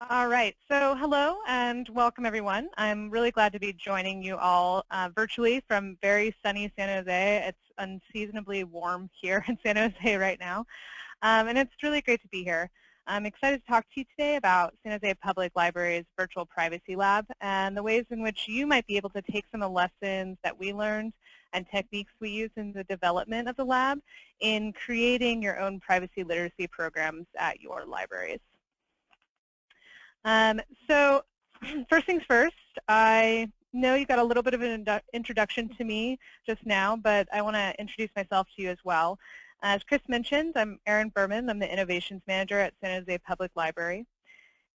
All right, so hello and welcome everyone. I'm really glad to be joining you all virtually from very sunny San Jose. It's unseasonably warm here in San Jose right now, and it's really great to be here. I'm excited to talk to you today about San Jose Public Library's Virtual Privacy Lab and the ways in which you might be able to take some of the lessons that we learned and techniques we use in the development of the lab in creating your own privacy literacy programs at your libraries. So first things first, I know you got a little bit of an introduction to me just now, but I want to introduce myself to you as well. As Kris mentioned, I'm Erin Berman. I'm the Innovations Manager at San Jose Public Library.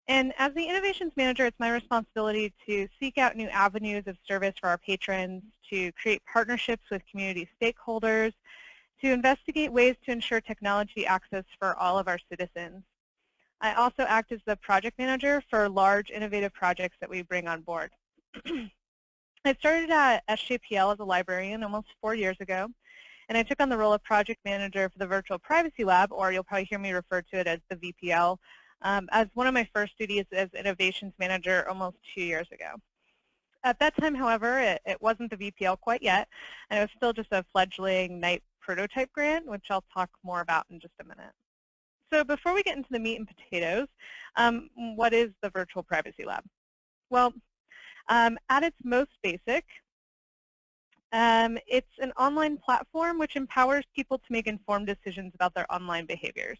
And as the Innovations Manager, it's my responsibility to seek out new avenues of service for our patrons, to create partnerships with community stakeholders, to investigate ways to ensure technology access for all of our citizens. I also act as the project manager for large innovative projects that we bring on board. I started at SJPL as a librarian almost 4 years ago, and I took on the role of project manager for the Virtual Privacy Lab, or you'll probably hear me refer to it as the VPL, as one of my first duties as innovations manager almost 2 years ago. At that time, however, it wasn't the VPL quite yet, and it was still just a fledgling night prototype grant, which I'll talk more about in just a minute. So before we get into the meat and potatoes, what is the Virtual Privacy Lab? Well, at its most basic, it's an online platform which empowers people to make informed decisions about their online behaviors.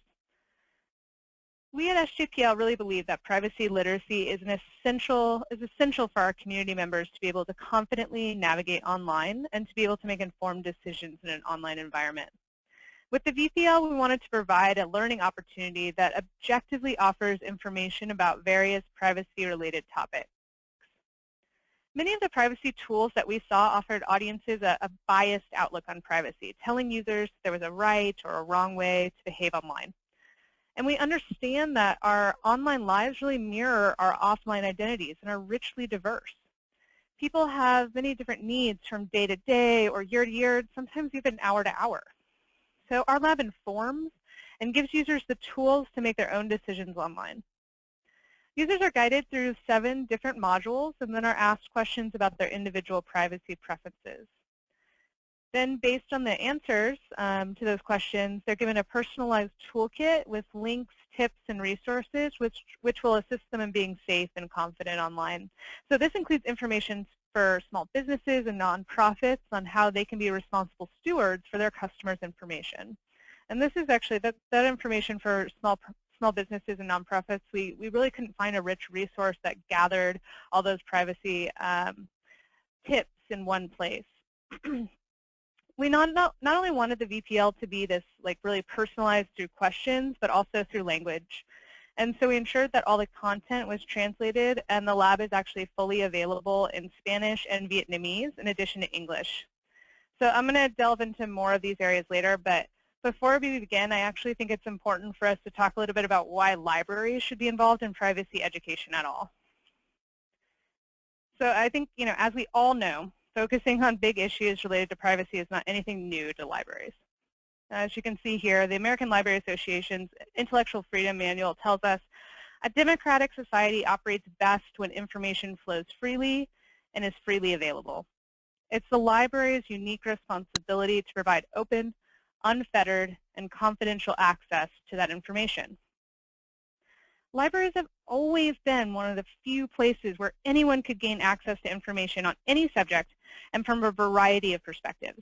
We at SJPL really believe that privacy literacy is essential for our community members to be able to confidently navigate online and to be able to make informed decisions in an online environment. With the VPL, we wanted to provide a learning opportunity that objectively offers information about various privacy-related topics. Many of the privacy tools that we saw offered audiences a biased outlook on privacy, telling users there was a right or a wrong way to behave online. And we understand that our online lives really mirror our offline identities and are richly diverse. People have many different needs from day to day or year to year, sometimes even hour to hour. So our lab informs and gives users the tools to make their own decisions online. Users are guided through 7 different modules and then are asked questions about their individual privacy preferences. Then based on the answers to those questions, they're given a personalized toolkit with links, tips, and resources which will assist them in being safe and confident online. So this includes information for small businesses and nonprofits on how they can be responsible stewards for their customers' information. And this is actually, that information for small businesses and nonprofits, we really couldn't find a rich resource that gathered all those privacy tips in one place. We not only wanted the VPL to be this really personalized through questions, but also through language. And so we ensured that all the content was translated, and the lab is actually fully available in Spanish and Vietnamese in addition to English. So I'm going to delve into more of these areas later, but before we begin, I actually think it's important for us to talk a little bit about why libraries should be involved in privacy education at all. So I think, as we all know, focusing on big issues related to privacy is not anything new to libraries. As you can see here, the American Library Association's Intellectual Freedom Manual tells us a democratic society operates best when information flows freely and is freely available. It's the library's unique responsibility to provide open, unfettered, and confidential access to that information. Libraries have always been one of the few places where anyone could gain access to information on any subject and from a variety of perspectives.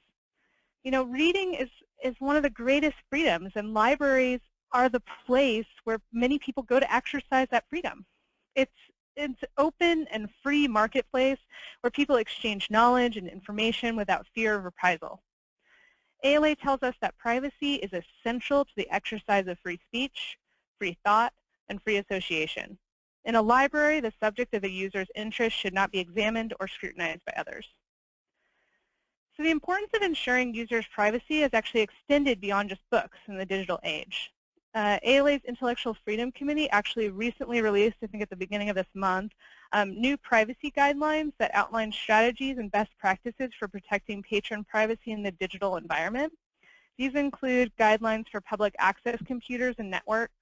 Reading is one of the greatest freedoms, and libraries are the place where many people go to exercise that freedom. It's an open and free marketplace where people exchange knowledge and information without fear of reprisal. ALA tells us that privacy is essential to the exercise of free speech, free thought, and free association. In a library, the subject of a user's interest should not be examined or scrutinized by others. So the importance of ensuring users' privacy is actually extended beyond just books in the digital age. ALA's Intellectual Freedom Committee actually recently released, I think at the beginning of this month, new privacy guidelines that outline strategies and best practices for protecting patron privacy in the digital environment. These include guidelines for public access computers and networks,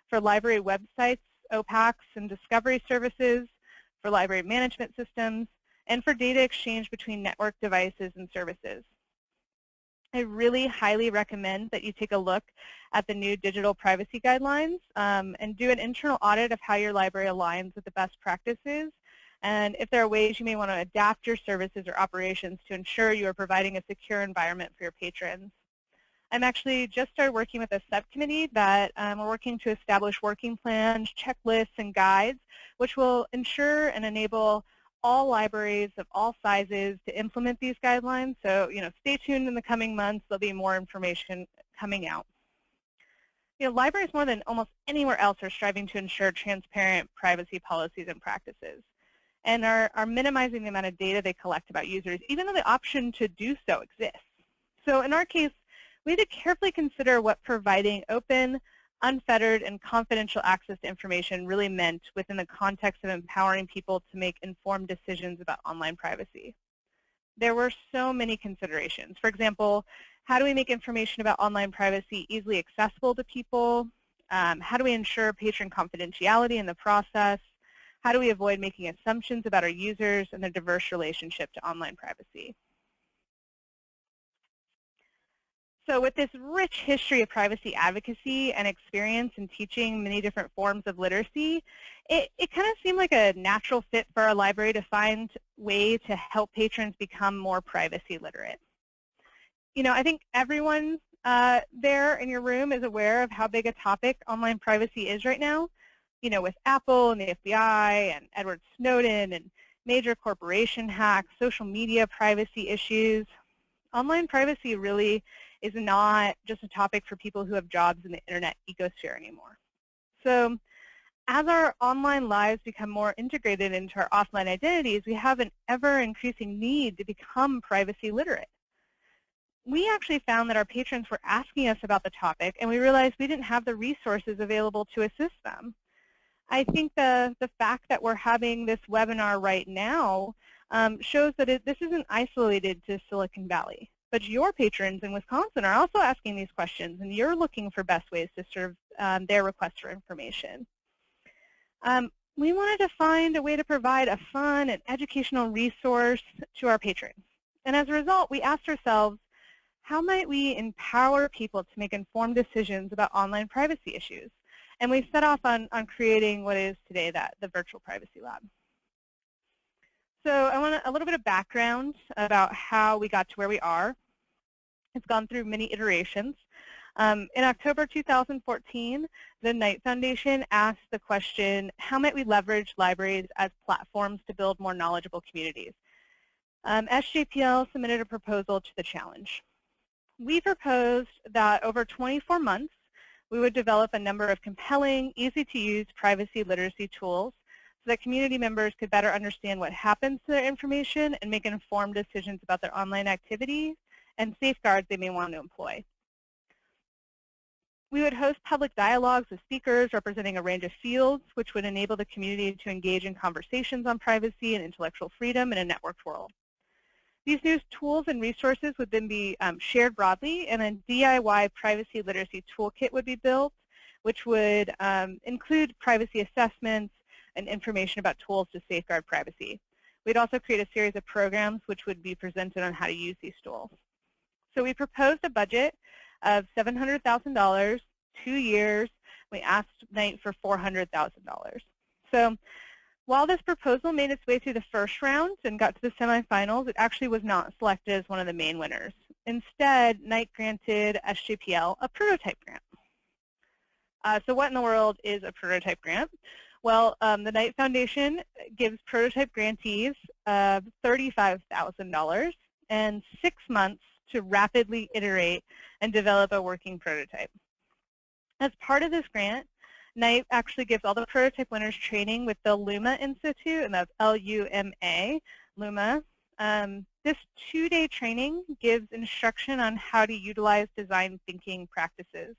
for library websites, OPACs and discovery services, for library management systems, and for data exchange between network devices and services. I really highly recommend that you take a look at the new digital privacy guidelines and do an internal audit of how your library aligns with the best practices, and if there are ways you may want to adapt your services or operations to ensure you are providing a secure environment for your patrons. I'm actually just started working with a subcommittee that we're working to establish working plans, checklists, and guides, which will ensure and enable all libraries of all sizes to implement these guidelines. So, stay tuned in the coming months. There'll be more information coming out. Libraries more than almost anywhere else are striving to ensure transparent privacy policies and practices, and are minimizing the amount of data they collect about users, even though the option to do so exists. So in our case, we had to carefully consider what providing open, unfettered, and confidential access to information really meant within the context of empowering people to make informed decisions about online privacy. There were so many considerations. For example, how do we make information about online privacy easily accessible to people? How do we ensure patron confidentiality in the process? How do we avoid making assumptions about our users and their diverse relationship to online privacy? So with this rich history of privacy advocacy and experience in teaching many different forms of literacy, it kind of seemed like a natural fit for our library to find a way to help patrons become more privacy literate. I think everyone there in your room is aware of how big a topic online privacy is right now, with Apple and the FBI and Edward Snowden and major corporation hacks, social media privacy issues. Online privacy really is not just a topic for people who have jobs in the internet ecosphere anymore. So as our online lives become more integrated into our offline identities, we have an ever-increasing need to become privacy literate. We actually found that our patrons were asking us about the topic, and we realized we didn't have the resources available to assist them. I think the fact that we're having this webinar right now shows that this isn't isolated to Silicon Valley. But your patrons in Wisconsin are also asking these questions, and you're looking for best ways to serve their requests for information. We wanted to find a way to provide a fun and educational resource to our patrons. And as a result, we asked ourselves, how might we empower people to make informed decisions about online privacy issues? And we set off on creating what is today the Virtual Privacy Lab. So I want a little bit of background about how we got to where we are. It's gone through many iterations. In October 2014, the Knight Foundation asked the question, how might we leverage libraries as platforms to build more knowledgeable communities? SJPL submitted a proposal to the challenge. We proposed that over 24 months, we would develop a number of compelling, easy-to-use privacy literacy tools so that community members could better understand what happens to their information and make informed decisions about their online activities and safeguards they may want to employ. We would host public dialogues with speakers representing a range of fields, which would enable the community to engage in conversations on privacy and intellectual freedom in a networked world. These new tools and resources would then be shared broadly, and a DIY privacy literacy toolkit would be built, which would include privacy assessments and information about tools to safeguard privacy. We'd also create a series of programs which would be presented on how to use these tools. So we proposed a budget of $700,000, 2 years. We asked Knight for $400,000. So while this proposal made its way through the first round and got to the semifinals, it actually was not selected as one of the main winners. Instead, Knight granted SJPL a prototype grant. So what in the world is a prototype grant? Well, the Knight Foundation gives prototype grantees $35,000 and 6 months to rapidly iterate and develop a working prototype. As part of this grant, Knight actually gives all the prototype winners training with the Luma Institute, and that's L-U-M-A, Luma. This 2-day training gives instruction on how to utilize design thinking practices.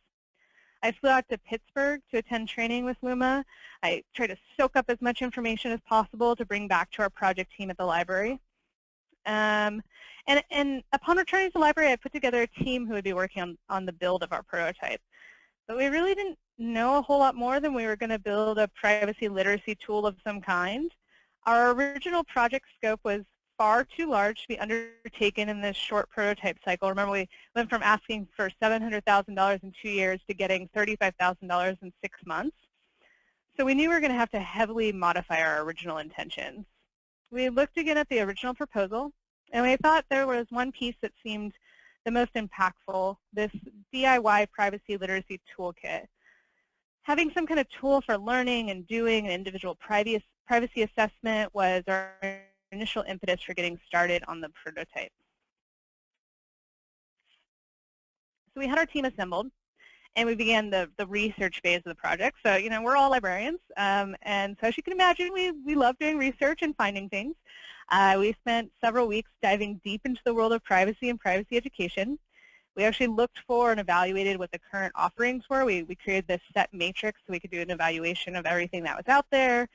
I flew out to Pittsburgh to attend training with Luma. I tried to soak up as much information as possible to bring back to our project team at the library. And upon returning to the library, I put together a team who would be working on the build of our prototype. But we really didn't know a whole lot more than we were going to build a privacy literacy tool of some kind. Our original project scope was far too large to be undertaken in this short prototype cycle. Remember, we went from asking for $700,000 in 2 years to getting $35,000 in 6 months. So we knew we were going to have to heavily modify our original intentions. We looked again at the original proposal, and we thought there was one piece that seemed the most impactful, this DIY privacy literacy toolkit. Having some kind of tool for learning and doing an individual privacy assessment was our initial impetus for getting started on the prototype. So we had our team assembled, and we began the research phase of the project. So, you know, we're all librarians, and so as you can imagine, we love doing research and finding things. We spent several weeks diving deep into the world of privacy and privacy education. We actually looked for and evaluated what the current offerings were. We created this set matrix so we could do an evaluation of everything that was out there.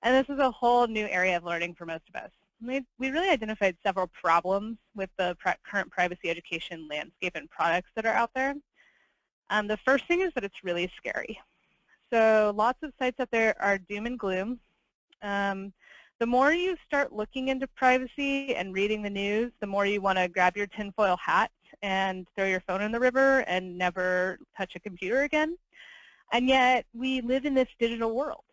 And this is a whole new area of learning for most of us. We really identified several problems with the current privacy education landscape and products that are out there. The first thing is that it's really scary. So lots of sites out there are doom and gloom. The more you start looking into privacy and reading the news, the more you want to grab your tinfoil hat and throw your phone in the river and never touch a computer again. And yet we live in this digital world.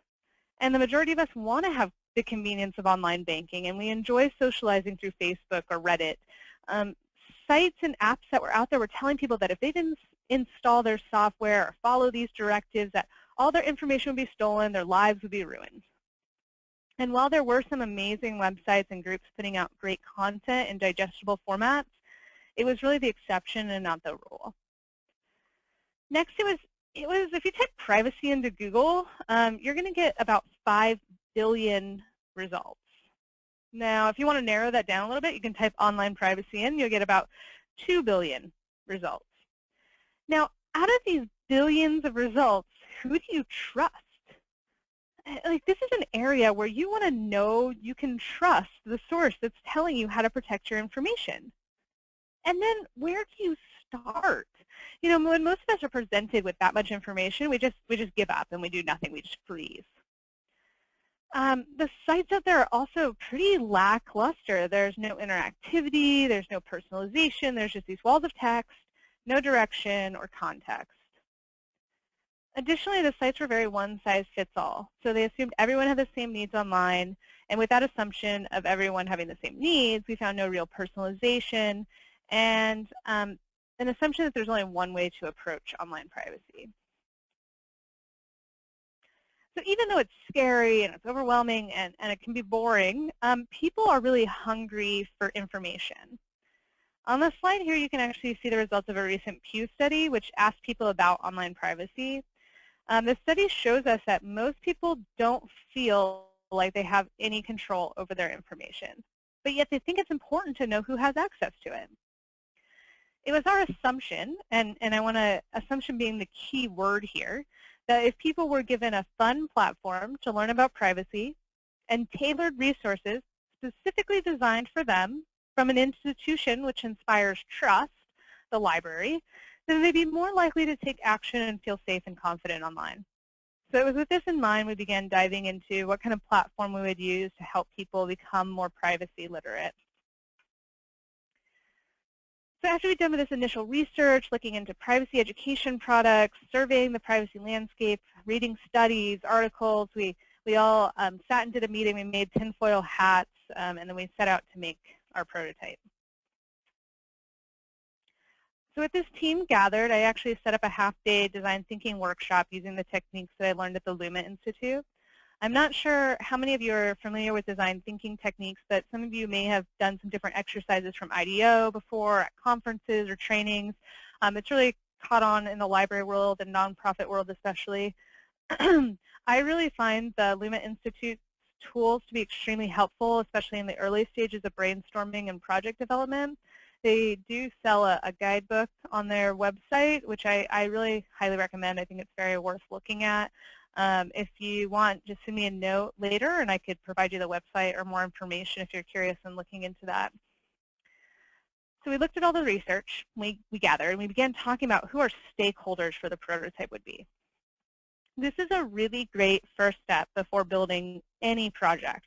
And the majority of us want to have the convenience of online banking, and we enjoy socializing through Facebook or Reddit. Sites and apps that were out there were telling people that if they didn't install their software or follow these directives, that all their information would be stolen, their lives would be ruined. And while there were some amazing websites and groups putting out great content in digestible formats, it was really the exception and not the rule. Next, it was if you type privacy into Google, you're going to get about 5 billion results. Now, if you want to narrow that down a little bit, you can type online privacy in. You'll get about 2 billion results. Now, out of these billions of results, who do you trust? Like, this is an area where you want to know you can trust the source that's telling you how to protect your information. And then where do you start? You know, when most of us are presented with that much information, we just give up and we do nothing. We just freeze. The sites out there are also pretty lackluster. There's no interactivity. There's no personalization. There's just these walls of text, no direction or context. Additionally, the sites were very one-size-fits-all. So they assumed everyone had the same needs online. And with that assumption of everyone having the same needs, we found no real personalization and an assumption that there's only one way to approach online privacy. So even though it's scary and it's overwhelming and it can be boring, people are really hungry for information. On the slide here, you can actually see the results of a recent Pew study, which asked people about online privacy. The study shows us that most people don't feel like they have any control over their information, but yet they think it's important to know who has access to it. It was our assumption, and I want to, assumption being the key word here, that if people were given a fun platform to learn about privacy and tailored resources specifically designed for them from an institution which inspires trust, the library, then they'd be more likely to take action and feel safe and confident online. So it was with this in mind we began diving into what kind of platform we would use to help people become more privacy literate. So after we'd done with this initial research, looking into privacy education products, surveying the privacy landscape, reading studies, articles, we all sat and did a meeting. We made tinfoil hats, and then we set out to make our prototype. So with this team gathered, I actually set up a half-day design thinking workshop using the techniques that I learned at the Luma Institute. I'm not sure how many of you are familiar with design thinking techniques, but some of you may have done some different exercises from IDEO before at conferences or trainings. It's really caught on in the library world and nonprofit world especially. I really find the Luma Institute's tools to be extremely helpful, especially in the early stages of brainstorming and project development. They do sell a guidebook on their website, which I really highly recommend. I think it's very worth looking at. If you want, just send me a note later, and I could provide you the website or more information if you're curious in looking into that. So we looked at all the research we gathered, and we began talking about who our stakeholders for the prototype would be. This is a really great first step before building any project.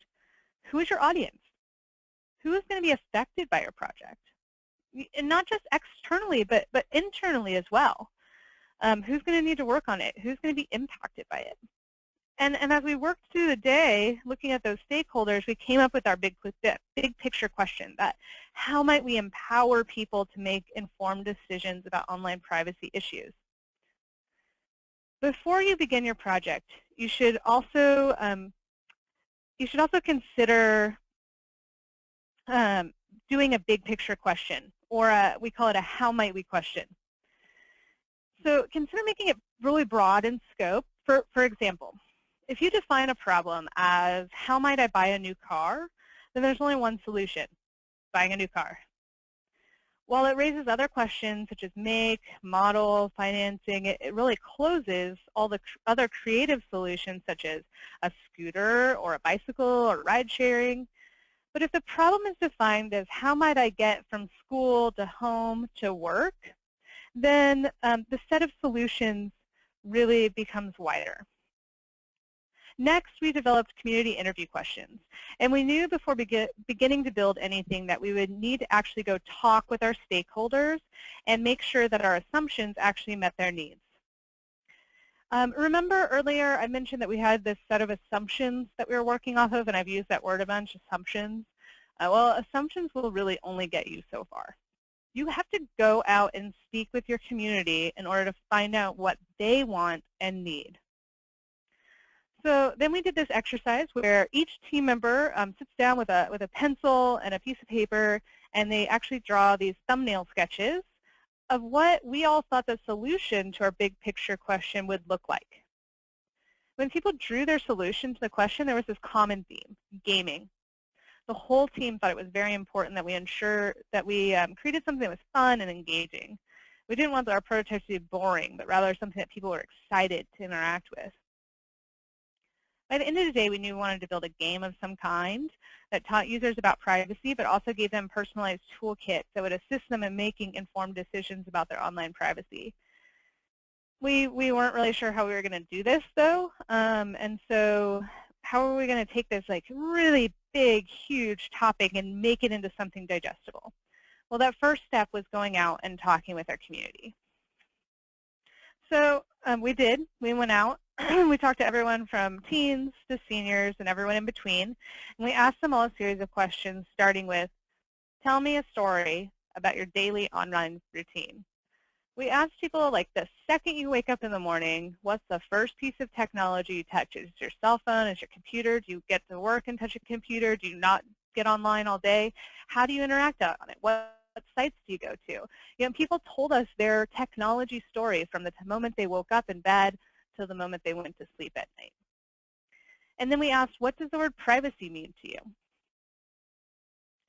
Who is your audience? Who is going to be affected by your project? And not just externally, but internally as well. Who's going to need to work on it? Who's going to be impacted by it? And as we worked through the day, looking at those stakeholders, we came up with our big picture question that how might we empower people to make informed decisions about online privacy issues? Before you begin your project, you should also consider doing a big picture question, or we call it a how might we question. So consider making it really broad in scope. For example, if you define a problem as how might I buy a new car, then there's only one solution: buying a new car. While it raises other questions such as make, model, financing, it really closes all the other creative solutions such as a scooter or a bicycle or ride sharing. But if the problem is defined as how might I get from school to home to work, then the set of solutions really becomes wider. Next, we developed community interview questions. And we knew before beginning to build anything that we would need to actually go talk with our stakeholders and make sure that our assumptions actually met their needs. Remember earlier I mentioned that we had this set of assumptions that we were working off of, and I've used that word a bunch, assumptions. Well, assumptions will really only get you so far. You have to go out and speak with your community in order to find out what they want and need. So then we did this exercise where each team member sits down with a pencil and a piece of paper, and they actually draw these thumbnail sketches of what we all thought the solution to our big picture question would look like. When people drew their solution to the question, there was this common theme: gaming. The whole team thought it was very important that we ensure that we created something that was fun and engaging. We didn't want our prototypes to be boring, but rather something that people were excited to interact with. By the end of the day, we knew we wanted to build a game of some kind that taught users about privacy, but also gave them personalized toolkits that would assist them in making informed decisions about their online privacy. We weren't really sure how we were going to do this, though, and so how are we going to take this like really big, huge topic and make it into something digestible? Well, that first step was going out and talking with our community. So we did. We went out. We talked to everyone from teens to seniors and everyone in between, and we asked them all a series of questions starting with, tell me a story about your daily online routine. We asked people, like, the second you wake up in the morning, what's the first piece of technology you touch? Is it your cell phone? Is it your computer? Do you get to work and touch a computer? Do you not get online all day? How do you interact on it? What sites do you go to? You know, people told us their technology story from the moment they woke up in bed to the moment they went to sleep at night. And then we asked, what does the word privacy mean to you?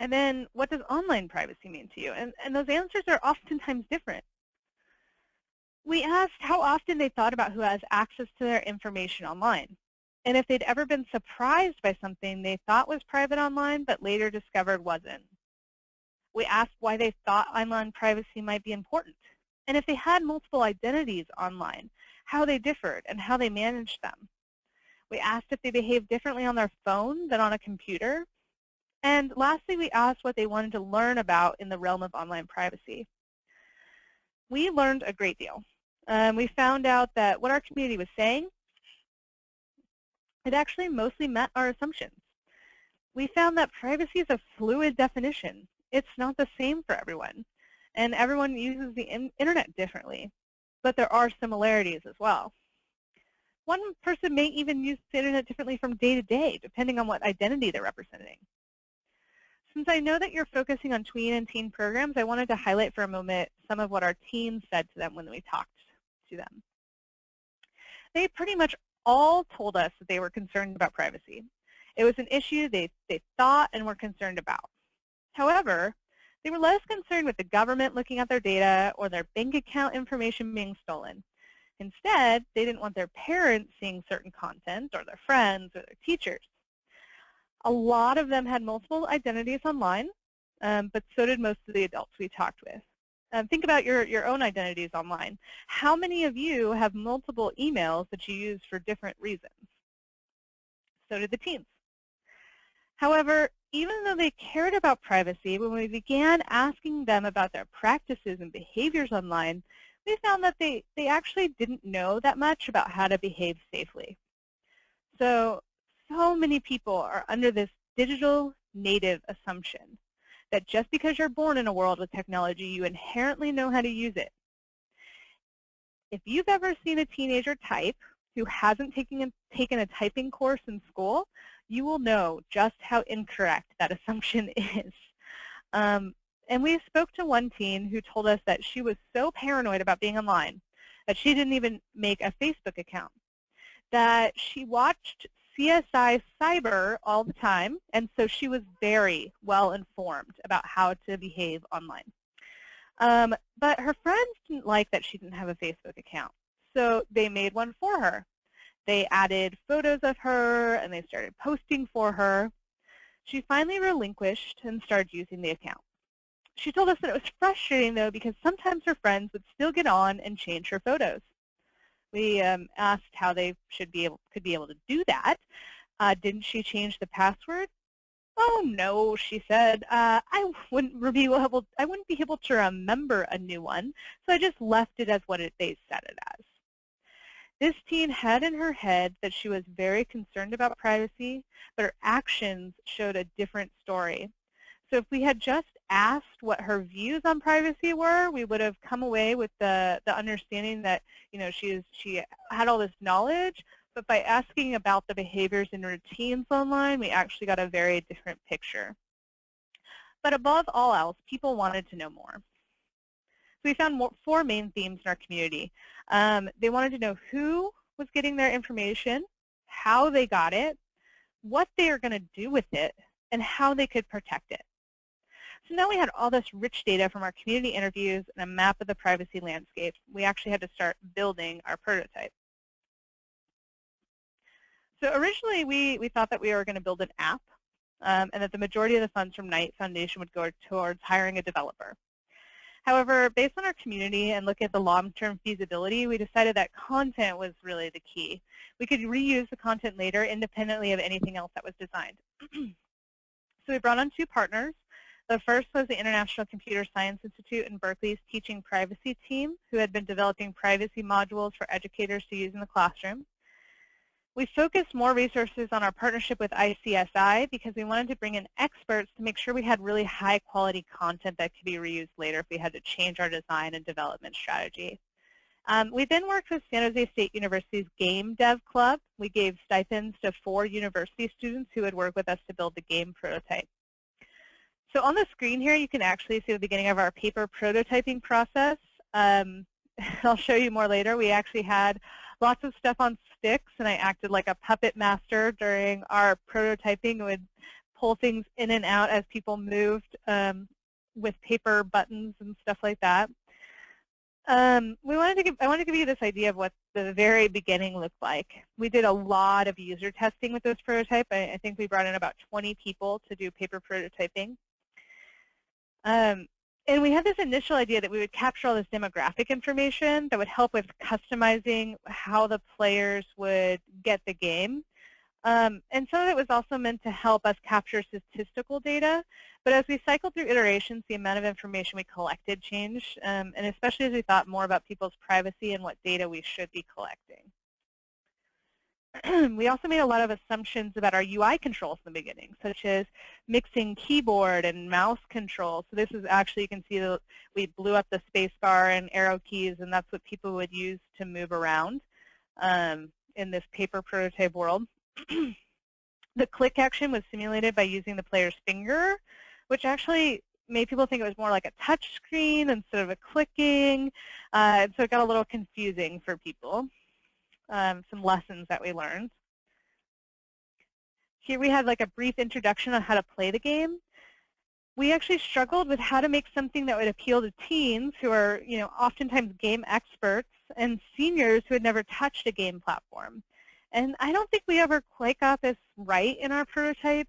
And then, what does online privacy mean to you? And those answers are oftentimes different. We asked how often they thought about who has access to their information online, and if they'd ever been surprised by something they thought was private online but later discovered wasn't. We asked why they thought online privacy might be important, and if they had multiple identities online, how they differed and how they managed them. We asked if they behaved differently on their phone than on a computer. And lastly, we asked what they wanted to learn about in the realm of online privacy. We learned a great deal. We found out that what our community was saying, it actually mostly met our assumptions. We found that privacy is a fluid definition. It's not the same for everyone, and everyone uses the internet differently, but there are similarities as well. One person may even use the internet differently from day to day, depending on what identity they're representing. Since I know that you're focusing on tween and teen programs, I wanted to highlight for a moment some of what our teens said to them when we talked to them. They pretty much all told us that they were concerned about privacy. It was an issue they thought and were concerned about. However, they were less concerned with the government looking at their data or their bank account information being stolen. Instead, they didn't want their parents seeing certain content or their friends or their teachers. A lot of them had multiple identities online, but so did most of the adults we talked with. Think about your own identities online. How many of you have multiple emails that you use for different reasons? So did the teens. However, even though they cared about privacy, when we began asking them about their practices and behaviors online, we found that they actually didn't know that much about how to behave safely. So many people are under this digital native assumption that just because you're born in a world with technology, you inherently know how to use it. If you've ever seen a teenager type who hasn't taken a typing course in school, you will know just how incorrect that assumption is. And we spoke to one teen who told us that she was so paranoid about being online that she didn't even make a Facebook account, that she watched CSI Cyber all the time, and so she was very well informed about how to behave online. But her friends didn't like that she didn't have a Facebook account, so they made one for her. They added photos of her, and they started posting for her. She finally relinquished and started using the account. She told us that it was frustrating, though, because sometimes her friends would still get on and change her photos. We asked how they could be able to do that. Didn't she change the password? Oh no, she said. I wouldn't be able to remember a new one, so I just left it as what they set it as. This teen had in her head that she was very concerned about privacy, but her actions showed a different story. So if we had just asked what her views on privacy were, we would have come away with the understanding that, you know, she had all this knowledge, but by asking about the behaviors and routines online, we actually got a very different picture. But above all else, people wanted to know more. So we found four main themes in our community. They wanted to know who was getting their information, how they got it, what they are going to do with it, and how they could protect it. So now we had all this rich data from our community interviews and a map of the privacy landscape. We actually had to start building our prototype. So originally we thought that we were going to build an app and that the majority of the funds from Knight Foundation would go towards hiring a developer. However, based on our community and looking at the long-term feasibility, we decided that content was really the key. We could reuse the content later independently of anything else that was designed. So we brought on two partners. The first was the International Computer Science Institute in Berkeley's Teaching Privacy team, who had been developing privacy modules for educators to use in the classroom. We focused more resources on our partnership with ICSI because we wanted to bring in experts to make sure we had really high-quality content that could be reused later if we had to change our design and development strategy. We then worked with San Jose State University's Game Dev Club. We gave stipends to 4 university students who would work with us to build the game prototype. So on the screen here, you can actually see the beginning of our paper prototyping process. I'll show you more later. We actually had lots of stuff on sticks, and I acted like a puppet master during our prototyping. And would pull things in and out as people moved with paper buttons and stuff like that. I wanted to give you this idea of what the very beginning looked like. We did a lot of user testing with this prototype. I think we brought in about 20 people to do paper prototyping. And we had this initial idea that we would capture all this demographic information that would help with customizing how the players would get the game. And some of it was also meant to help us capture statistical data. But as we cycled through iterations, the amount of information we collected changed, and especially as we thought more about people's privacy and what data we should be collecting. We also made a lot of assumptions about our UI controls in the beginning, such as mixing keyboard and mouse controls. So this is actually, you can see that we blew up the space bar and arrow keys, and that's what people would use to move around in this paper prototype world. The click action was simulated by using the player's finger, which actually made people think it was more like a touch screen instead of a clicking. And so it got a little confusing for people. Some lessons that we learned. Here we had like a brief introduction on how to play the game. We actually struggled with how to make something that would appeal to teens who are, you know, oftentimes game experts and seniors who had never touched a game platform. And I don't think we ever quite got this right in our prototype.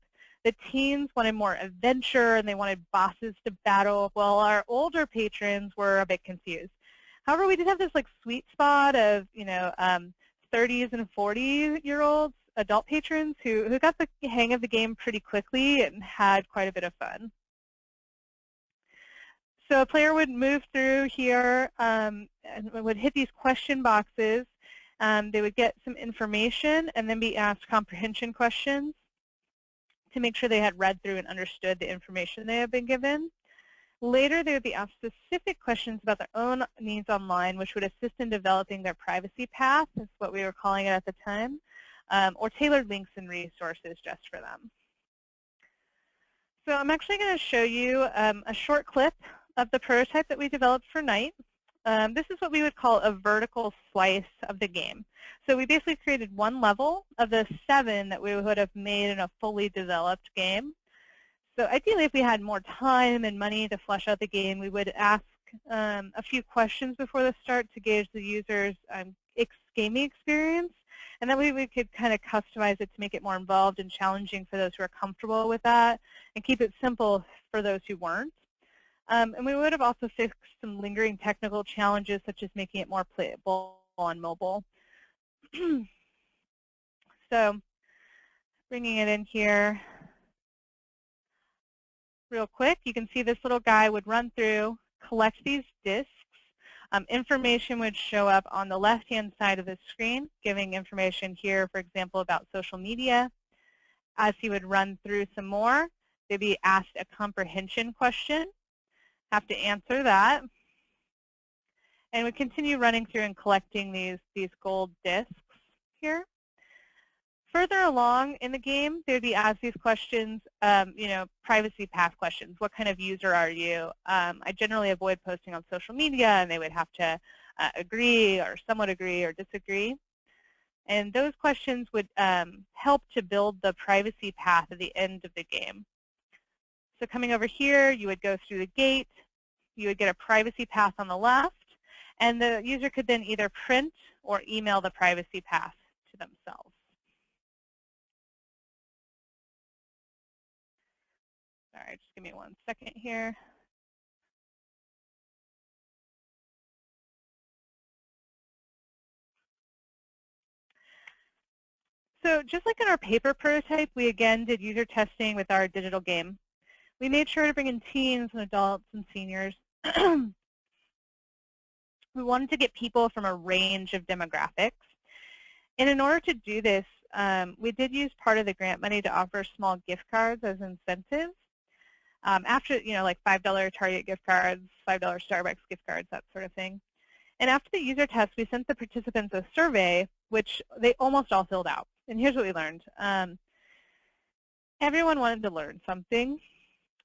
The teens wanted more adventure and they wanted bosses to battle, while our older patrons were a bit confused. However, we did have this like sweet spot of 30s and 40-year-olds, adult patrons who got the hang of the game pretty quickly and had quite a bit of fun. So a player would move through here and would hit these question boxes. They would get some information and then be asked comprehension questions to make sure they had read through and understood the information they had been given. Later, they would be asked specific questions about their own needs online, which would assist in developing their privacy path, is what we were calling it at the time, or tailored links and resources just for them. So I'm actually going to show you a short clip of the prototype that we developed for Night. This is what we would call a vertical slice of the game. So we basically created one level of the 7 that we would have made in a fully developed game. So ideally, if we had more time and money to flesh out the game, we would ask a few questions before the start to gauge the user's gaming experience. And that way we could kind of customize it to make it more involved and challenging for those who are comfortable with that, and keep it simple for those who weren't. And we would have also fixed some lingering technical challenges, such as making it more playable on mobile. So bringing it in here real quick, you can see this little guy would run through, collect these discs. Information would show up on the left-hand side of the screen, giving information here, for example, about social media. As he would run through some more, they'd be asked a comprehension question, have to answer that, and we continue running through and collecting these gold discs here. Further along in the game, they would be asked these questions, privacy path questions. What kind of user are you? I generally avoid posting on social media, and they would have to agree or somewhat agree or disagree. And those questions would help to build the privacy path at the end of the game. So coming over here, you would go through the gate. You would get a privacy path on the left, and the user could then either print or email the privacy path to themselves. All right, just give me 1 second here. So just like in our paper prototype, we again did user testing with our digital game. We made sure to bring in teens and adults and seniors. We wanted to get people from a range of demographics. And in order to do this, we did use part of the grant money to offer small gift cards as incentives. After, like $5 Target gift cards, $5 Starbucks gift cards, that sort of thing. And after the user test, we sent the participants a survey, which they almost all filled out. And here's what we learned. Everyone wanted to learn something,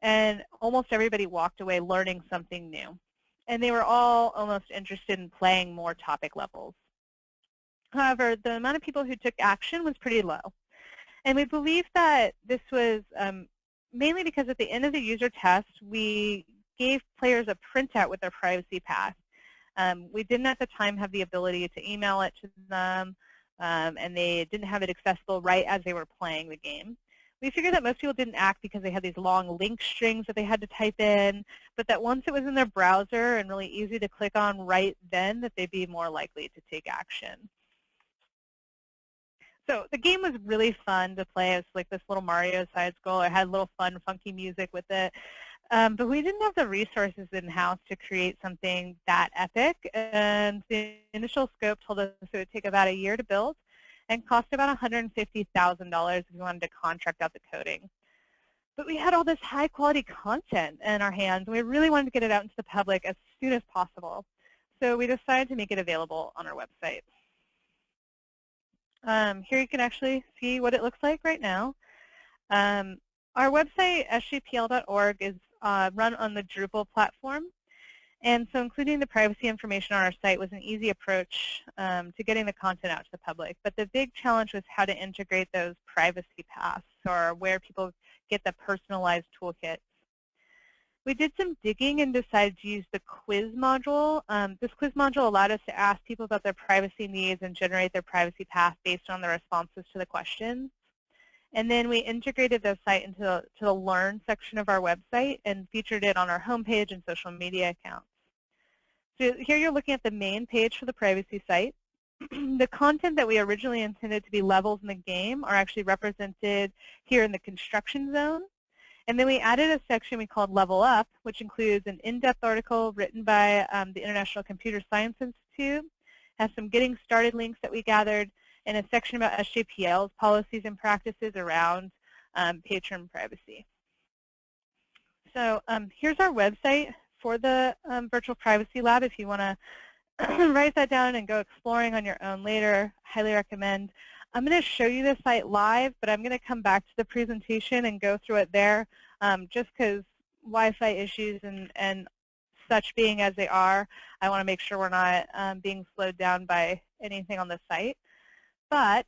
and almost everybody walked away learning something new. And they were all almost interested in playing more topic levels. However, the amount of people who took action was pretty low. And we believe that this was mainly because at the end of the user test, we gave players a printout with their privacy path. We didn't at the time have the ability to email it to them, and they didn't have it accessible right as they were playing the game. We figured that most people didn't act because they had these long link strings that they had to type in, but that once it was in their browser and really easy to click on right then, that they'd be more likely to take action. So the game was really fun to play. It was like this little Mario side-scroller. It had a little fun, funky music with it. But we didn't have the resources in-house to create something that epic. And the initial scope told us it would take about a year to build and cost about $150,000 if we wanted to contract out the coding. But we had all this high-quality content in our hands, and we really wanted to get it out into the public as soon as possible. So we decided to make it available on our website. Here you can actually see what it looks like right now. Our website, sjpl.org, is run on the Drupal platform. And so including the privacy information on our site was an easy approach to getting the content out to the public. But the big challenge was how to integrate those privacy paths, or where people get the personalized toolkits. We did some digging and decided to use the quiz module. This quiz module allowed us to ask people about their privacy needs and generate their privacy path based on the responses to the questions. And then we integrated the site into the Learn section of our website and featured it on our homepage and social media accounts. So here you're looking at the main page for the privacy site. The content that we originally intended to be levels in the game are actually represented here in the construction zone. And then we added a section we called Level Up, which includes an in-depth article written by the International Computer Science Institute, has some getting started links that we gathered, and a section about SJPL's policies and practices around patron privacy. So here's our website for the Virtual Privacy Lab if you want to write that down and go exploring on your own later. Highly recommend. I'm going to show you the site live, but I'm going to come back to the presentation and go through it there just because Wi-Fi issues and such being as they are, I want to make sure we're not being slowed down by anything on the site. But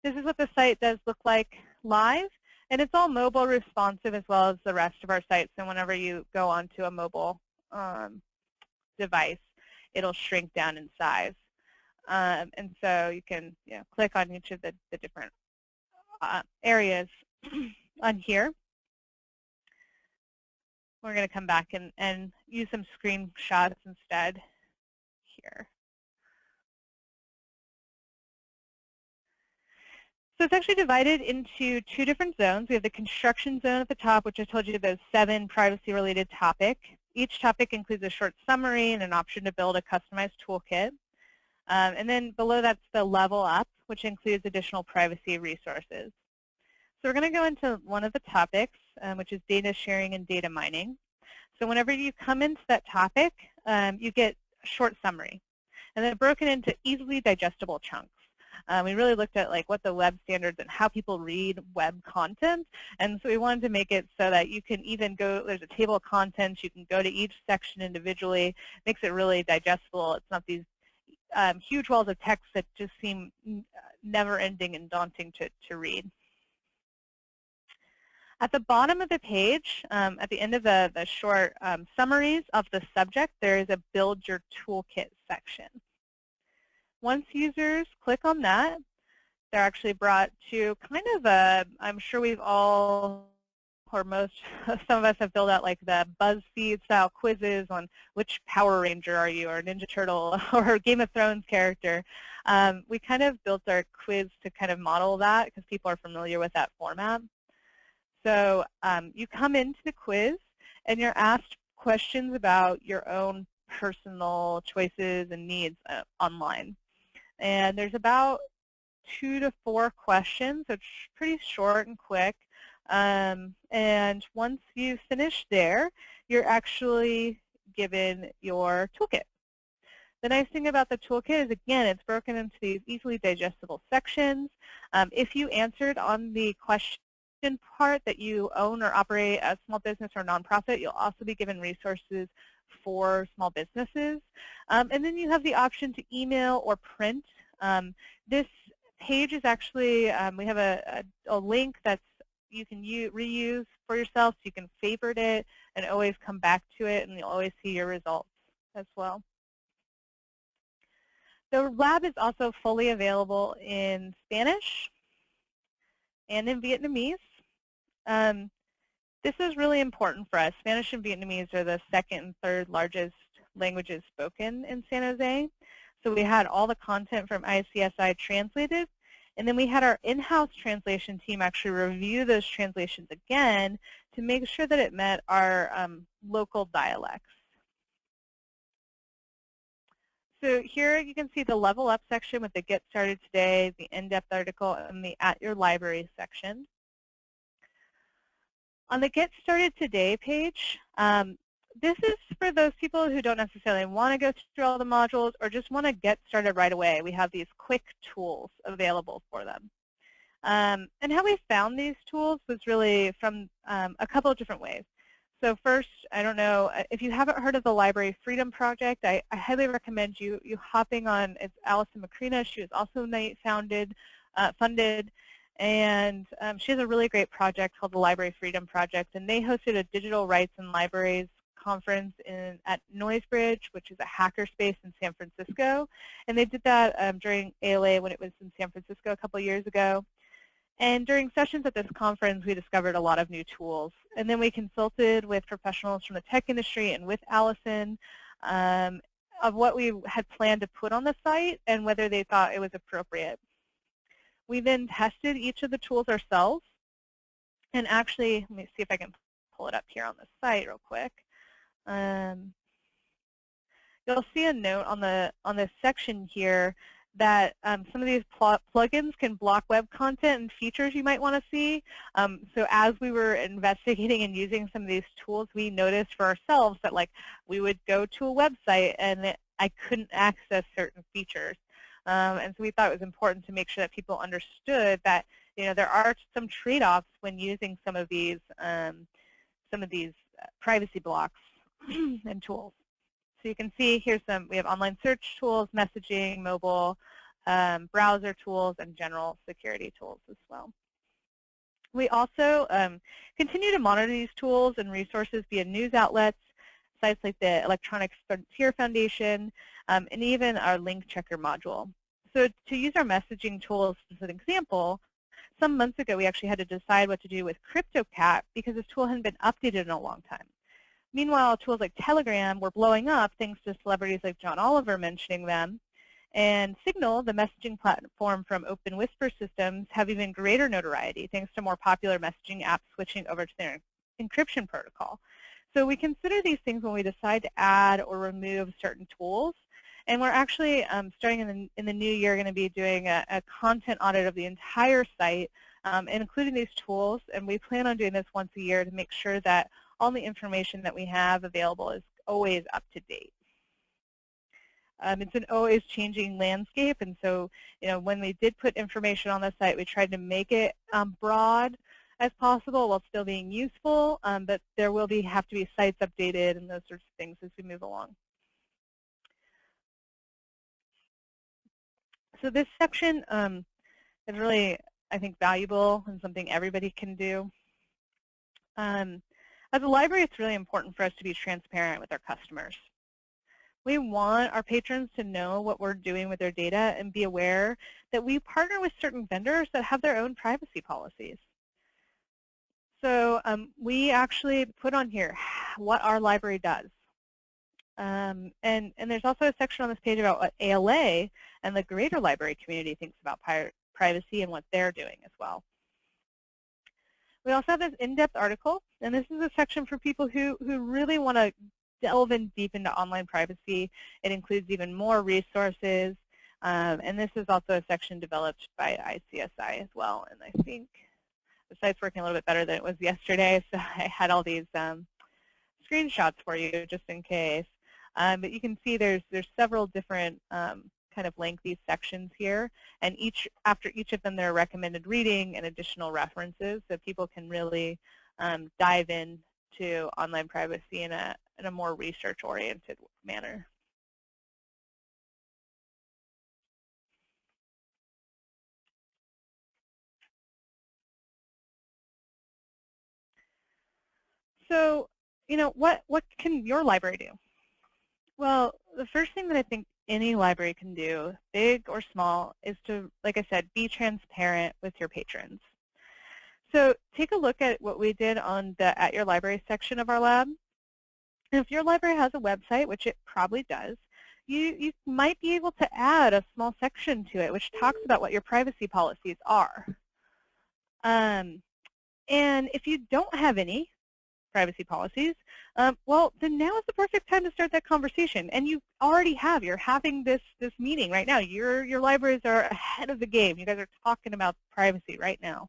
this is what the site does look like live, and it's all mobile responsive as well as the rest of our site. So whenever you go onto a mobile device, it'll shrink down in size. And so you can click on each of the different areas on here. We're going to come back and use some screenshots instead here. So it's actually divided into two different zones. We have the construction zone at the top, which I told you those 7 privacy-related topics. Each topic includes a short summary and an option to build a customized toolkit. And then below that's the level up, which includes additional privacy resources. So we're going to go into one of the topics, which is data sharing and data mining. So whenever you come into that topic, you get a short summary. And then broken into easily digestible chunks. We really looked at what the web standards and how people read web content, and so we wanted to make it so that you can even go, there's a table of contents, you can go to each section individually, makes it really digestible. It's not these huge walls of text that just seem never-ending and daunting to read. At the bottom of the page, at the end of the short summaries of the subject, there is a Build Your Toolkit section. Once users click on that, they're actually brought to kind of a, I'm sure we've all, or most, some of us have filled out the BuzzFeed style quizzes on which Power Ranger are you, or Ninja Turtle, or Game of Thrones character. We kind of built our quiz to kind of model that because people are familiar with that format. So you come into the quiz and you're asked questions about your own personal choices and needs online. And there's about 2 to 4 questions, so it's pretty short and quick. And once you finish there, you're actually given your toolkit. The nice thing about the toolkit is, again, it's broken into these easily digestible sections. If you answered on the question part that you own or operate a small business or nonprofit, you'll also be given resources for small businesses. And then you have the option to email or print. This page is actually, we have a link that's you can reuse for yourself, so you can favorite it and always come back to it, and you'll always see your results as well. The lab is also fully available in Spanish and in Vietnamese. This is really important for us. Spanish and Vietnamese are the 2nd and 3rd largest languages spoken in San Jose. So we had all the content from ICSI translated, and then we had our in-house translation team actually review those translations again to make sure that it met our local dialects. So here you can see the Level Up section with the Get Started Today, the In-Depth Article, and the At Your Library section. On the Get Started Today page, this is for those people who don't necessarily want to go through all the modules or just want to get started right away. We have these quick tools available for them. And how we found these tools was really from a couple of different ways. So first, I don't know, if you haven't heard of the Library Freedom Project, I highly recommend you hopping on. It's Allison Macrina. She was also funded, and she has a really great project called the Library Freedom Project, and they hosted a digital rights in libraries conference at Noisebridge, which is a hackerspace in San Francisco, and they did that during ALA when it was in San Francisco a couple years ago. And during sessions at this conference, we discovered a lot of new tools. And then we consulted with professionals from the tech industry and with Allison of what we had planned to put on the site and whether they thought it was appropriate. We then tested each of the tools ourselves. And actually, let me see if I can pull it up here on the site real quick. You'll see a note on this section here that some of these plugins can block web content and features you might want to see. So as we were investigating and using some of these tools, we noticed for ourselves that we would go to a website and I couldn't access certain features. And so we thought it was important to make sure that people understood that there are some trade-offs when using some of these privacy blocks and tools. So you can see here's we have online search tools, messaging, mobile, browser tools, and general security tools as well. We also continue to monitor these tools and resources via news outlets, sites like the Electronic Frontier Foundation, and even our link checker module. So to use our messaging tools as an example, some months ago we actually had to decide what to do with CryptoCat because this tool hadn't been updated in a long time. Meanwhile, tools like Telegram were blowing up thanks to celebrities like John Oliver mentioning them. And Signal, the messaging platform from Open Whisper Systems, have even greater notoriety thanks to more popular messaging apps switching over to their encryption protocol. So we consider these things when we decide to add or remove certain tools. And we're actually, starting in the new year, going to be doing a content audit of the entire site, including these tools. And we plan on doing this once a year to make sure that all the information that we have available is always up to date. It's an always changing landscape, and so when we did put information on the site, we tried to make it broad as possible while still being useful, but there will have to be sites updated and those sorts of things as we move along. So this section is really, I think, valuable and something everybody can do. As a library, it's really important for us to be transparent with our customers. We want our patrons to know what we're doing with their data and be aware that we partner with certain vendors that have their own privacy policies. So we actually put on here what our library does. And there's also a section on this page about what ALA and the greater library community thinks about privacy and what they're doing as well. We also have this in-depth article, and this is a section for people who really want to delve in deep into online privacy. It includes even more resources, and this is also a section developed by ICSI as well. And I think the site's working a little bit better than it was yesterday, so I had all these screenshots for you just in case. But you can see there's several different kind of lengthy sections here, and after each of them there are recommended reading and additional references so people can really dive into online privacy in a more research-oriented manner. So, what can your library do? Well, the first thing that I think any library can do, big or small, is to, like I said, be transparent with your patrons. So take a look at what we did on the At Your Library section of our lab. And if your library has a website, which it probably does, you might be able to add a small section to it which talks about what your privacy policies are. And if you don't have any privacy policies, well, then now is the perfect time to start that conversation. And you already have. You're having this meeting right now. Your libraries are ahead of the game. You guys are talking about privacy right now.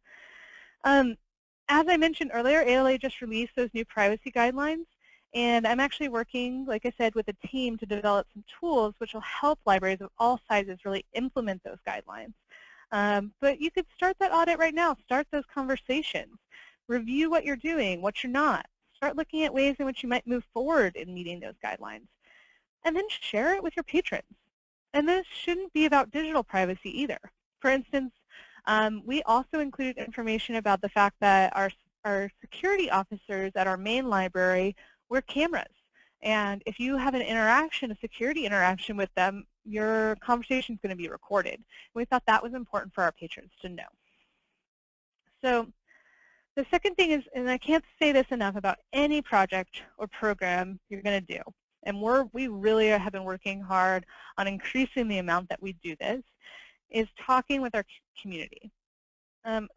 As I mentioned earlier, ALA just released those new privacy guidelines. And I'm actually working, like I said, with a team to develop some tools which will help libraries of all sizes really implement those guidelines. But you could start that audit right now. Start those conversations. Review what you're doing, what you're not. Start looking at ways in which you might move forward in meeting those guidelines. And then share it with your patrons. And this shouldn't be about digital privacy either. For instance, we also included information about the fact that our security officers at our main library wear cameras. And if you have a security interaction with them, your conversation is going to be recorded. We thought that was important for our patrons to know. So the second thing is, and I can't say this enough about any project or program you're going to do, and we really have been working hard on increasing the amount that we do this, is talking with our community.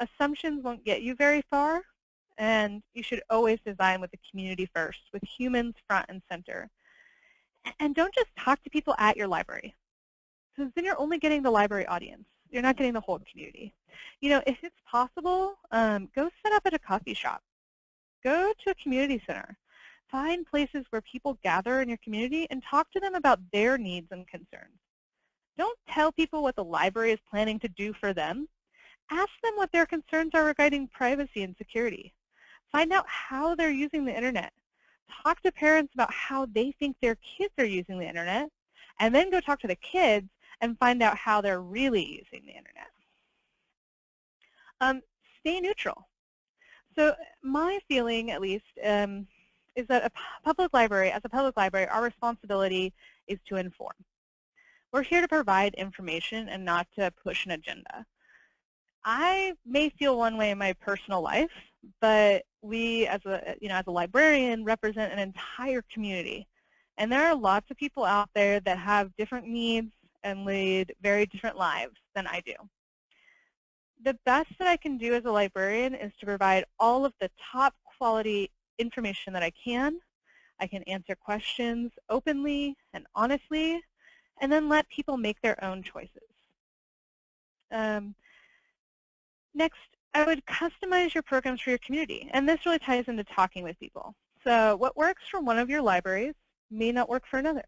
Assumptions won't get you very far, and you should always design with the community first, with humans front and center. And don't just talk to people at your library, because then you're only getting the library audience. You're not getting the whole community. You know, if it's possible, go set up at a coffee shop. Go to a community center. Find places where people gather in your community and talk to them about their needs and concerns. Don't tell people what the library is planning to do for them. Ask them what their concerns are regarding privacy and security. Find out how they're using the internet. Talk to parents about how they think their kids are using the internet, and then go talk to the kids and find out how they're really using the internet. Stay neutral. So my feeling, at least, is that as a public library, our responsibility is to inform. We're here to provide information and not to push an agenda. I may feel one way in my personal life, but we, as a librarian, represent an entire community, and there are lots of people out there that have different needs and lead very different lives than I do. The best that I can do as a librarian is to provide all of the top quality information that I can. I can answer questions openly and honestly, and then let people make their own choices. Next, I would customize your programs for your community, and this really ties into talking with people. So what works for one of your libraries may not work for another.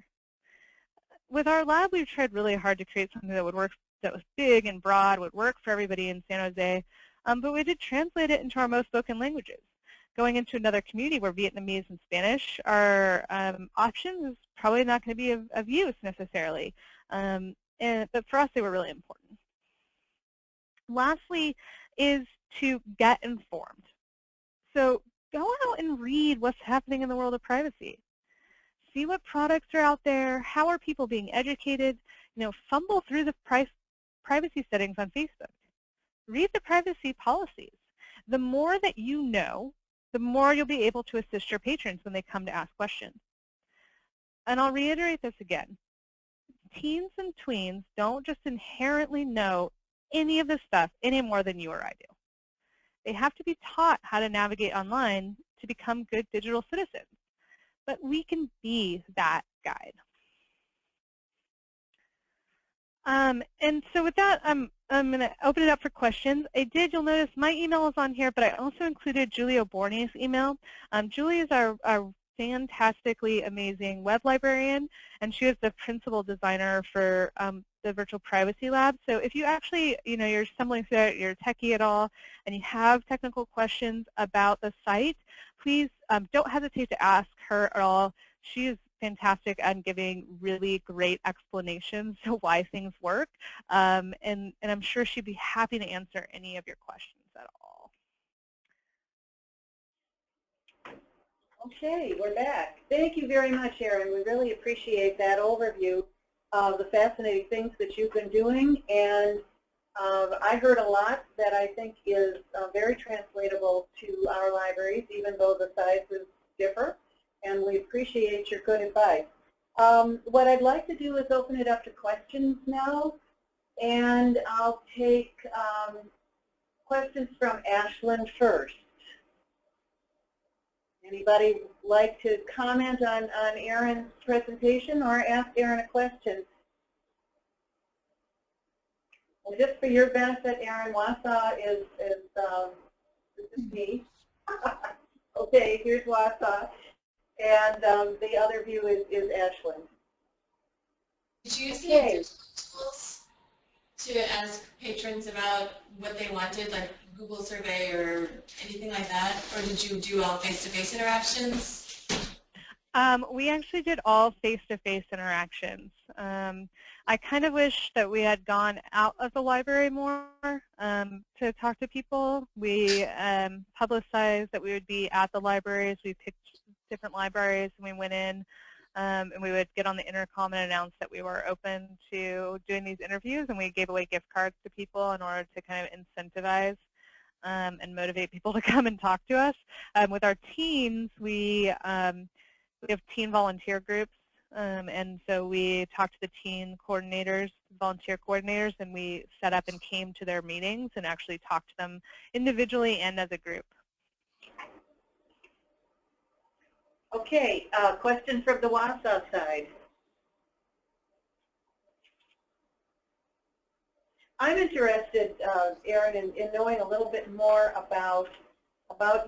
With our lab, we've tried really hard to create something that would work, that was big and broad, would work for everybody in San Jose, but we did translate it into our most spoken languages. Going into another community where Vietnamese and Spanish are options is probably not going to be of use necessarily, but for us they were really important. Lastly is to get informed. So go out and read what's happening in the world of privacy. See what products are out there, how are people being educated, fumble through the privacy settings on Facebook. Read the privacy policies. The more that you know, the more you'll be able to assist your patrons when they come to ask questions. And I'll reiterate this again. Teens and tweens don't just inherently know any of this stuff any more than you or I do. They have to be taught how to navigate online to become good digital citizens. But we can be that guide. And so with that, I'm going to open it up for questions. You'll notice my email is on here, but I also included Julie O'Borney's email. Julie is our fantastically amazing web librarian, and she is the principal designer for the Virtual Privacy Lab. So if you actually, you're stumbling through it, you're techie at all, and you have technical questions about the site, please don't hesitate to ask her at all. She is fantastic at giving really great explanations to why things work, and I'm sure she'd be happy to answer any of your questions at all. Okay, we're back. Thank you very much, Erin. We really appreciate that overview of the fascinating things that you've been doing, and I heard a lot that I think is very translatable to our libraries, even though the sizes differ, and we appreciate your good advice. What I'd like to do is open it up to questions now, and I'll take questions from Ashland first. Anybody like to comment on Erin's presentation or ask Erin a question? Well, just for your benefit, Erin, Wausau is this is me. Okay, here's Wausau, and the other view is Ashland. Did you use any tools to ask patrons about what they wanted, like Google survey or anything like that, or did you do all face-to-face interactions? We actually did all face-to-face interactions. I kind of wish that we had gone out of the library more to talk to people. We publicized that we would be at the libraries. We picked different libraries and we went in and we would get on the intercom and announce that we were open to doing these interviews, and we gave away gift cards to people in order to kind of incentivize and motivate people to come and talk to us. With our teens, we have teen volunteer groups, and so we talked to the teen coordinators, volunteer coordinators, and we set up and came to their meetings and actually talked to them individually and as a group. Okay, question from the Wausau side. I'm interested, Erin, in knowing a little bit more about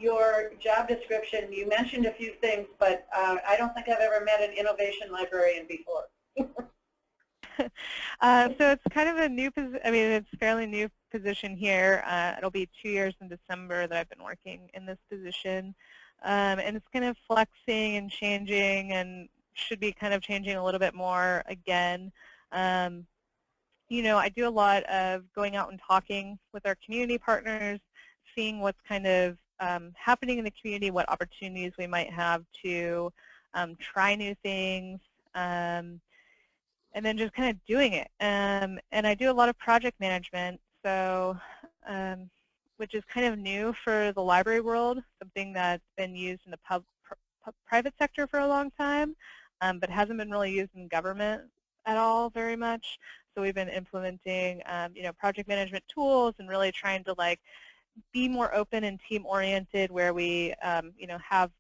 your job description. You mentioned a few things, but I don't think I've ever met an innovation librarian before. So it's kind of a new position. I mean, it's a fairly new position here. It'll be 2 years in December that I've been working in this position. And it's kind of flexing and changing and should be kind of changing a little bit more again. You know, I do a lot of going out and talking with our community partners, seeing what's kind of happening in the community, what opportunities we might have to try new things, and then just kind of doing it. And I do a lot of project management, so which is kind of new for the library world, something that's been used in the private sector for a long time, but hasn't been really used in government at all very much. So we've been implementing, you know, project management tools and really trying to like be more open and team-oriented, where we, you know, have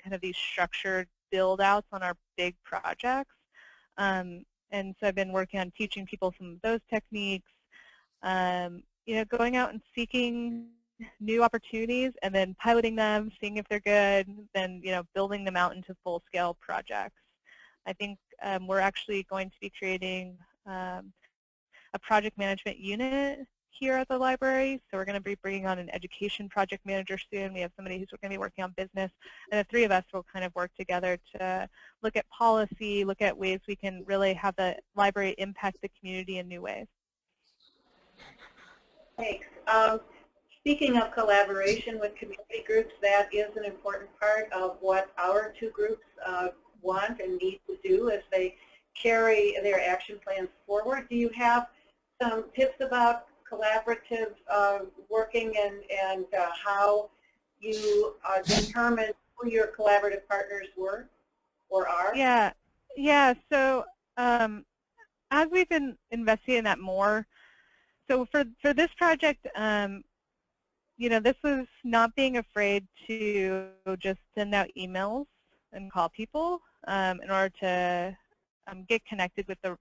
kind of these structured build-outs on our big projects. And so I've been working on teaching people some of those techniques, you know, going out and seeking new opportunities and then piloting them, seeing if they're good, then, you know, building them out into full-scale projects. I think we're actually going to be creating a project management unit here at the library. So we're going to be bringing on an education project manager soon. We have somebody who's going to be working on business. And the three of us will kind of work together to look at policy, look at ways we can really have the library impact the community in new ways. Thanks. Speaking of collaboration with community groups, that is an important part of what our two groups want and need to do as they carry their action plans forward. Do you have some tips about collaborative working and how you determine who your collaborative partners were or are? Yeah. So as we've been investigating that more, so for this project, you know, this was not being afraid to just send out emails and call people in order to get connected with the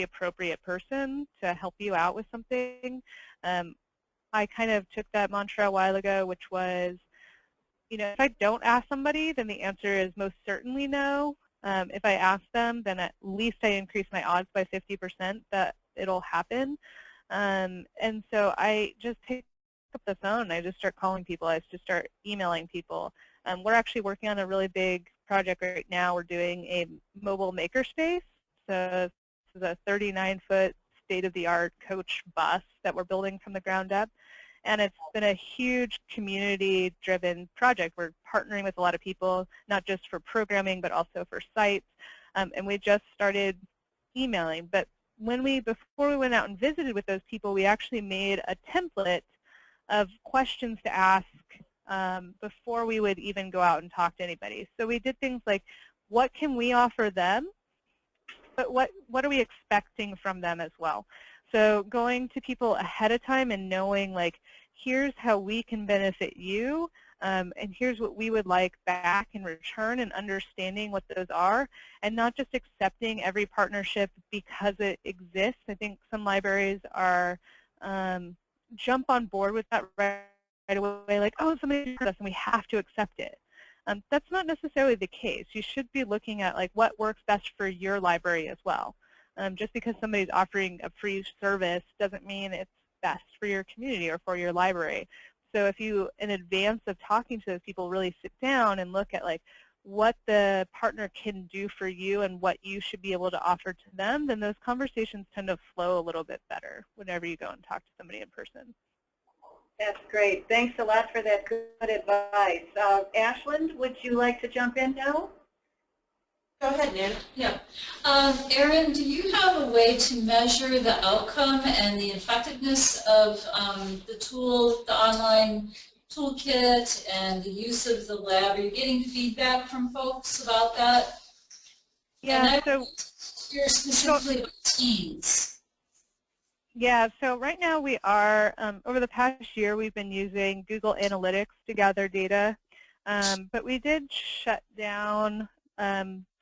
appropriate person to help you out with something. I kind of took that mantra a while ago, which was, you know, if I don't ask somebody, then the answer is most certainly no. If I ask them, then at least I increase my odds by 50% that it'll happen. And so I just pick up the phone. I just start calling people. I just start emailing people. We're actually working on a really big project right now. We're doing a mobile makerspace. So this is a 39-foot state-of-the-art coach bus that we're building from the ground up. And it's been a huge community-driven project. We're partnering with a lot of people, not just for programming, but also for sites. And we just started emailing. But before we went out and visited with those people, we actually made a template of questions to ask before we would even go out and talk to anybody. So we did things like, what can we offer them? But what are we expecting from them as well? So going to people ahead of time and knowing, like, here's how we can benefit you, and here's what we would like back in return, and understanding what those are, and not just accepting every partnership because it exists. I think some libraries are jump on board with that right away, like, oh, somebody heard us and we have to accept it. That's not necessarily the case. You should be looking at, like, what works best for your library as well. Just because somebody's offering a free service doesn't mean it's best for your community or for your library. So if you, in advance of talking to those people, really sit down and look at, like, what the partner can do for you and what you should be able to offer to them, then those conversations tend to flow a little bit better whenever you go and talk to somebody in person. That's great. Thanks a lot for that good advice. Ashland, would you like to jump in now? Go ahead, Nan. Yeah. Erin, do you have a way to measure the outcome and the effectiveness of the tool, the online toolkit, and the use of the lab? Are you getting feedback from folks about that? Yeah, so you're specifically about teens. Yeah, so right now we are, over the past year, we've been using Google Analytics to gather data, but we did shut down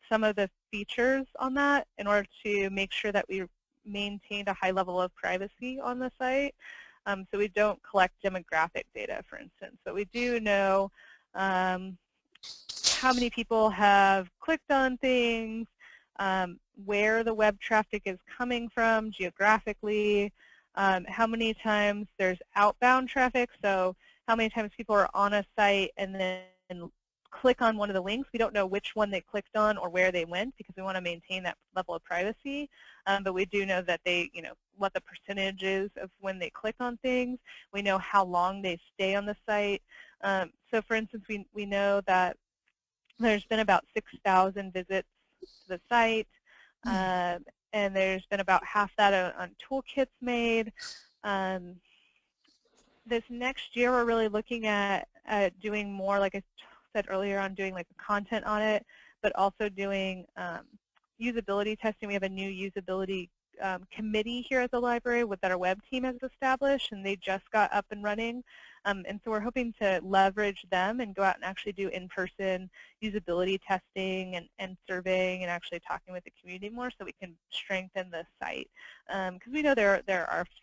some of the features on that in order to make sure that we maintained a high level of privacy on the site. So we don't collect demographic data, for instance, but we do know how many people have clicked on things, where the web traffic is coming from geographically, how many times there's outbound traffic, so how many times people are on a site and then click on one of the links. We don't know which one they clicked on or where they went because we want to maintain that level of privacy, but we do know that they, what the percentage is of when they click on things. We know how long they stay on the site. So for instance, we know that there's been about 6,000 visits to the site, and there's been about half that on toolkits made. This next year, we're really looking at doing more, like I said earlier, on doing like a content audit, but also doing usability testing. We have a new usability committee here at the library that our web team has established, and they just got up and running. And so we're hoping to leverage them and go out and actually do in-person usability testing and surveying and actually talking with the community more so we can strengthen the site. Because we know there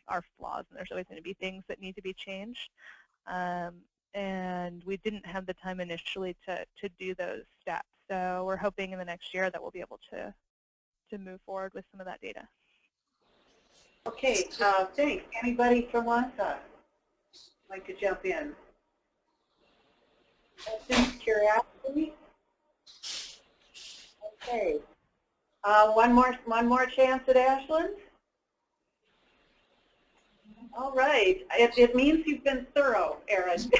are flaws and there's always going to be things that need to be changed. And we didn't have the time initially to do those steps. So we're hoping in the next year that we'll be able to move forward with some of that data. Okay, thanks. Anybody from Wausau like to jump in? Questions, curiosity? Okay. One more chance at Ashland. All right. It means you've been thorough, Erin.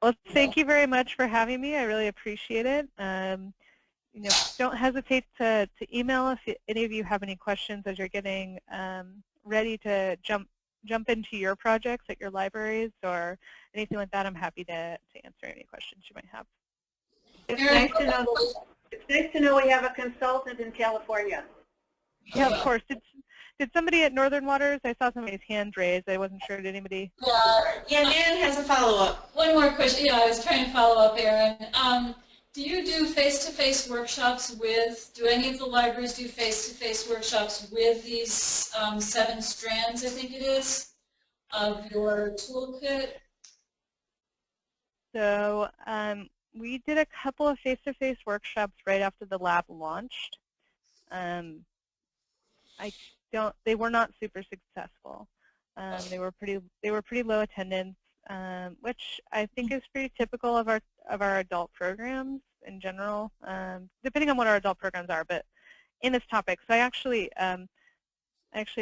Well, thank you very much for having me. I really appreciate it. Don't hesitate to email if any of you have any questions as you're getting ready to jump into your projects at your libraries or anything like that. I'm happy to answer any questions you might have. It's nice to know we have a consultant in California. Yeah, of course. Did somebody at Northern Waters? I saw somebody's hand raised. I wasn't sure. Did anybody? Yeah, Nan has a follow-up. One more question. Yeah, I was trying to follow up, Erin. Do you do face-to-face workshops do any of the libraries do face-to-face workshops with these 7 strands, I think it is, of your toolkit? So we did a couple of face-to-face workshops right after the lab launched. They were not super successful. They were pretty low attendance, which I think is pretty typical of our adult programs in general, depending on what our adult programs are. But in this topic, so I actually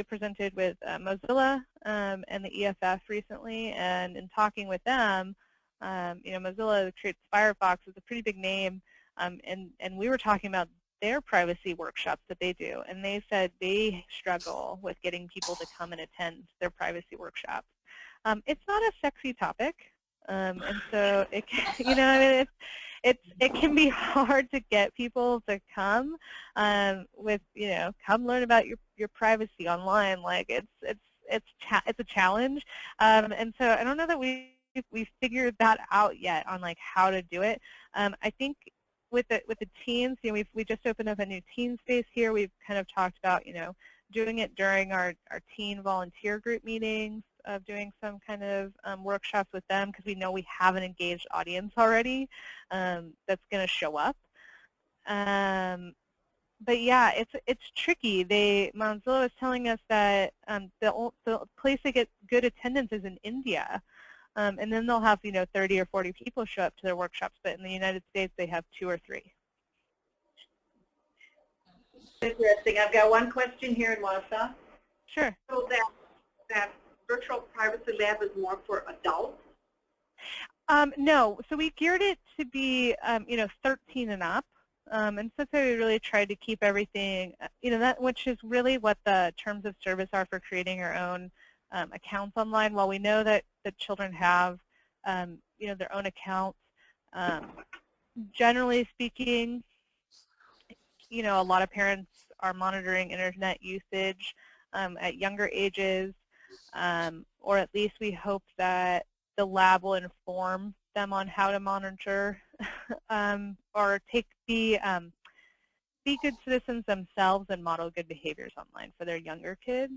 presented with Mozilla and the EFF recently, and in talking with them, Mozilla creates Firefox is a pretty big name, and we were talking about their privacy workshops that they do, and they said they struggle with getting people to come and attend their privacy workshops. It's not a sexy topic, and so it can be hard to get people to come come learn about your privacy online. Like it's a challenge, and so I don't know that we figured that out yet on like how to do it. I think with the teens, we just opened up a new teen space here. We've kind of talked about doing it during our teen volunteer group meetings, of doing some kind of workshops with them because we know we have an engaged audience already that's going to show up. But yeah, it's tricky. Mozilla was telling us that the place they get good attendance is in India. And then they'll have 30 or 40 people show up to their workshops, but in the United States they have 2 or 3. Interesting. I've got one question here in Wausau. Sure. So that virtual privacy lab is more for adults? No. So we geared it to be 13 and up. And so we really tried to keep everything, that which is really what the terms of service are for creating your own accounts online. While we know that the children have, their own accounts, generally speaking, a lot of parents are monitoring internet usage at younger ages, or at least we hope that the lab will inform them on how to monitor or be good citizens themselves and model good behaviors online for their younger kids.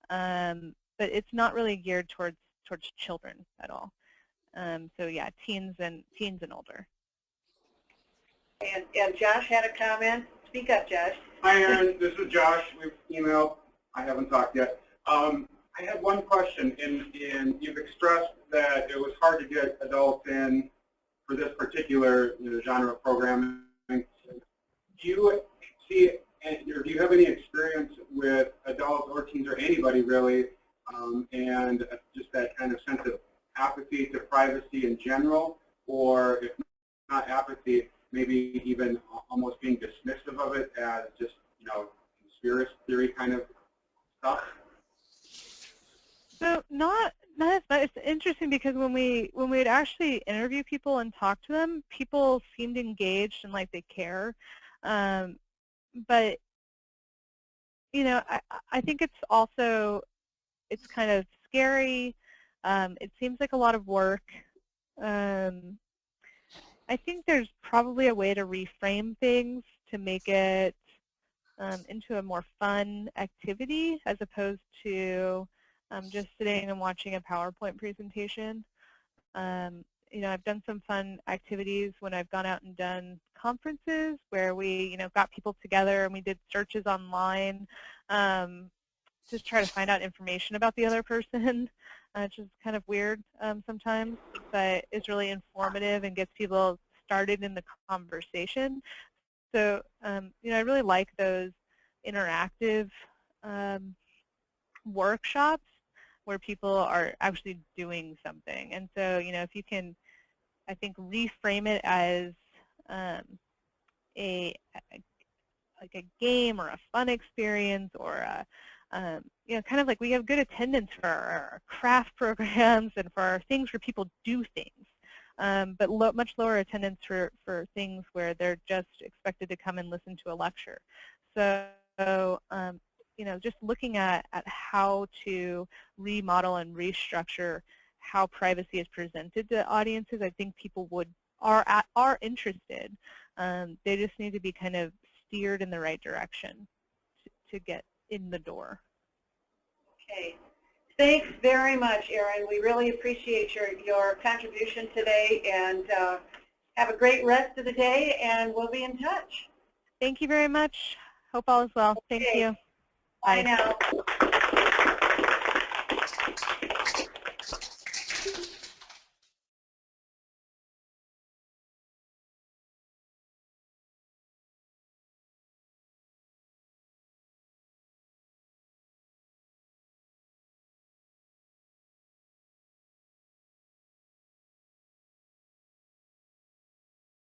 But it's not really geared towards children at all. So yeah, teens and older. And Josh had a comment. Speak up, Josh. Hi, Erin. This is Josh. We've emailed. I haven't talked yet. I have one question. You've expressed that it was hard to get adults in for this particular genre of programming. Do you see, or do you have any experience with adults or teens or anybody really, and just that kind of sense of apathy to privacy in general, or if not apathy, maybe even almost being dismissive of it as just, conspiracy theory kind of stuff? So not as much. It's interesting because when we would actually interview people and talk to them, people seemed engaged and like they care. But I think it's kind of scary. It seems like a lot of work. I think there's probably a way to reframe things to make it into a more fun activity as opposed to just sitting and watching a PowerPoint presentation. I've done some fun activities when I've gone out and done conferences where we, got people together and we did searches online to try to find out information about the other person, which is kind of weird sometimes, but it's really informative and gets people started in the conversation. So, I really like those interactive workshops where people are actually doing something. And so, if you can, I think, reframe it as a game or a fun experience, or kind of like we have good attendance for our craft programs and for our things where people do things, but much lower attendance for things where they're just expected to come and listen to a lecture. So, just looking at how to remodel and restructure how privacy is presented to audiences, I think people are interested. They just need to be kind of steered in the right direction to get in the door. Okay. Thanks very much, Erin. We really appreciate your contribution today, and have a great rest of the day, and we'll be in touch. Thank you very much. Hope all is well. Okay. Thank you. Bye now.